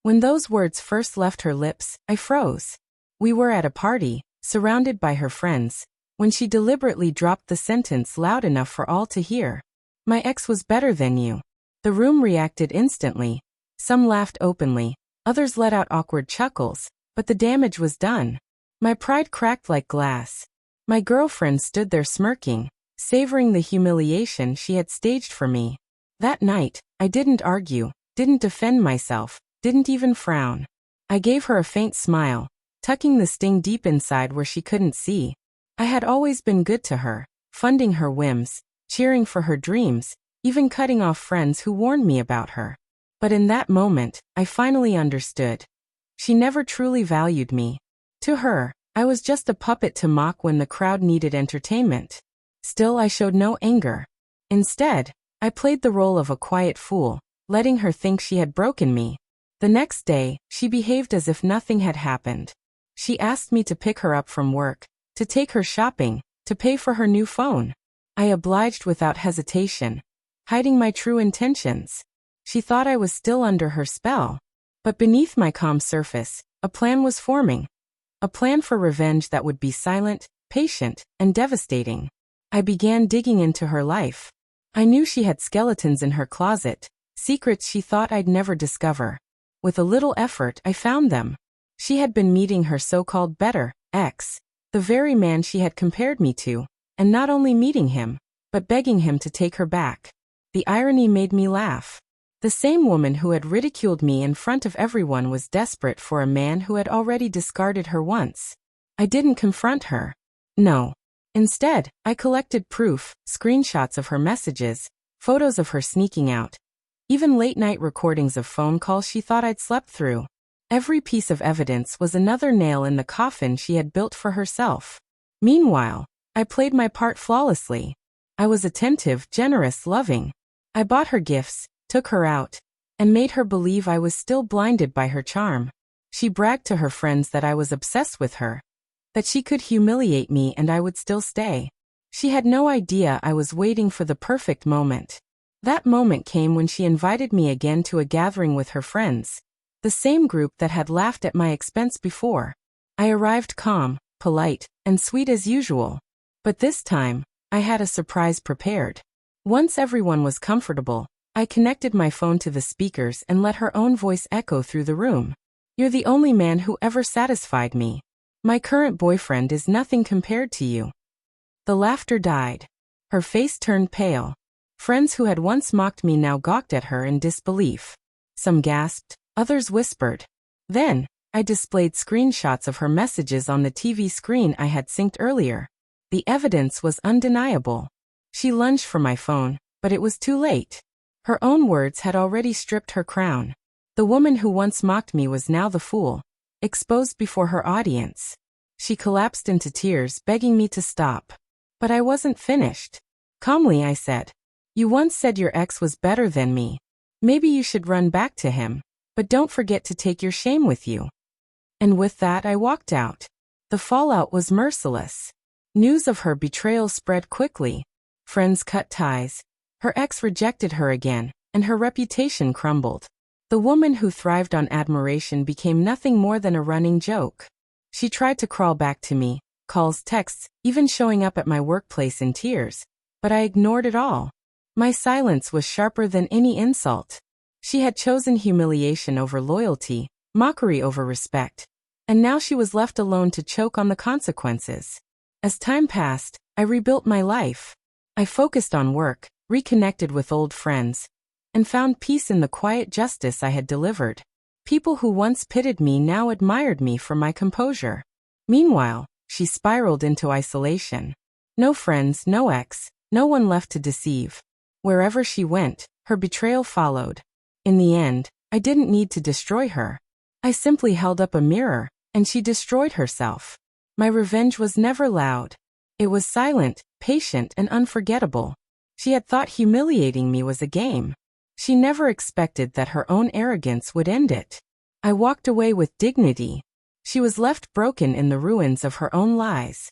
When those words first left her lips, I froze. We were at a party, surrounded by her friends, when she deliberately dropped the sentence loud enough for all to hear. My ex was better than you. The room reacted instantly. Some laughed openly, others let out awkward chuckles, but the damage was done. My pride cracked like glass. My girlfriend stood there smirking, savoring the humiliation she had staged for me. That night, I didn't argue, didn't defend myself, didn't even frown. I gave her a faint smile, tucking the sting deep inside where she couldn't see. I had always been good to her, funding her whims, cheering for her dreams, even cutting off friends who warned me about her. But in that moment, I finally understood. She never truly valued me. To her, I was just a puppet to mock when the crowd needed entertainment. Still, I showed no anger. Instead, I played the role of a quiet fool, letting her think she had broken me. The next day, she behaved as if nothing had happened. She asked me to pick her up from work, to take her shopping, to pay for her new phone. I obliged without hesitation, hiding my true intentions. She thought I was still under her spell. But beneath my calm surface, a plan was forming. A plan for revenge that would be silent, patient, and devastating. I began digging into her life. I knew she had skeletons in her closet, secrets she thought I'd never discover. With a little effort, I found them. She had been meeting her so-called better ex, the very man she had compared me to, and not only meeting him, but begging him to take her back. The irony made me laugh. The same woman who had ridiculed me in front of everyone was desperate for a man who had already discarded her once. I didn't confront her. No. Instead, I collected proof, screenshots of her messages, photos of her sneaking out, even late-night recordings of phone calls she thought I'd slept through. Every piece of evidence was another nail in the coffin she had built for herself. Meanwhile, I played my part flawlessly. I was attentive, generous, loving. I bought her gifts, took her out, and made her believe I was still blinded by her charm. She bragged to her friends that I was obsessed with her, that she could humiliate me and I would still stay. She had no idea I was waiting for the perfect moment. That moment came when she invited me again to a gathering with her friends, the same group that had laughed at my expense before. I arrived calm, polite, and sweet as usual. But this time, I had a surprise prepared. Once everyone was comfortable, I connected my phone to the speakers and let her own voice echo through the room. "You're the only man who ever satisfied me. My current boyfriend is nothing compared to you." The laughter died. Her face turned pale. Friends who had once mocked me now gawked at her in disbelief. Some gasped, others whispered. Then, I displayed screenshots of her messages on the TV screen I had synced earlier. The evidence was undeniable. She lunged for my phone, but it was too late. Her own words had already stripped her crown. The woman who once mocked me was now the fool, exposed before her audience. She collapsed into tears, begging me to stop. But I wasn't finished. Calmly I said, "You once said your ex was better than me. Maybe you should run back to him, but don't forget to take your shame with you." And with that I walked out. The fallout was merciless. News of her betrayal spread quickly. Friends cut ties. Her ex rejected her again, and her reputation crumbled. The woman who thrived on admiration became nothing more than a running joke. She tried to crawl back to me, calls, texts, even showing up at my workplace in tears, but I ignored it all. My silence was sharper than any insult. She had chosen humiliation over loyalty, mockery over respect, and now she was left alone to choke on the consequences. As time passed, I rebuilt my life. I focused on work, reconnected with old friends, and found peace in the quiet justice I had delivered. People who once pitied me now admired me for my composure. Meanwhile, she spiraled into isolation. No friends, no ex, no one left to deceive. Wherever she went, her betrayal followed. In the end, I didn't need to destroy her. I simply held up a mirror, and she destroyed herself. My revenge was never loud. It was silent, patient, and unforgettable. She had thought humiliating me was a game. She never expected that her own arrogance would end it. I walked away with dignity. She was left broken in the ruins of her own lies.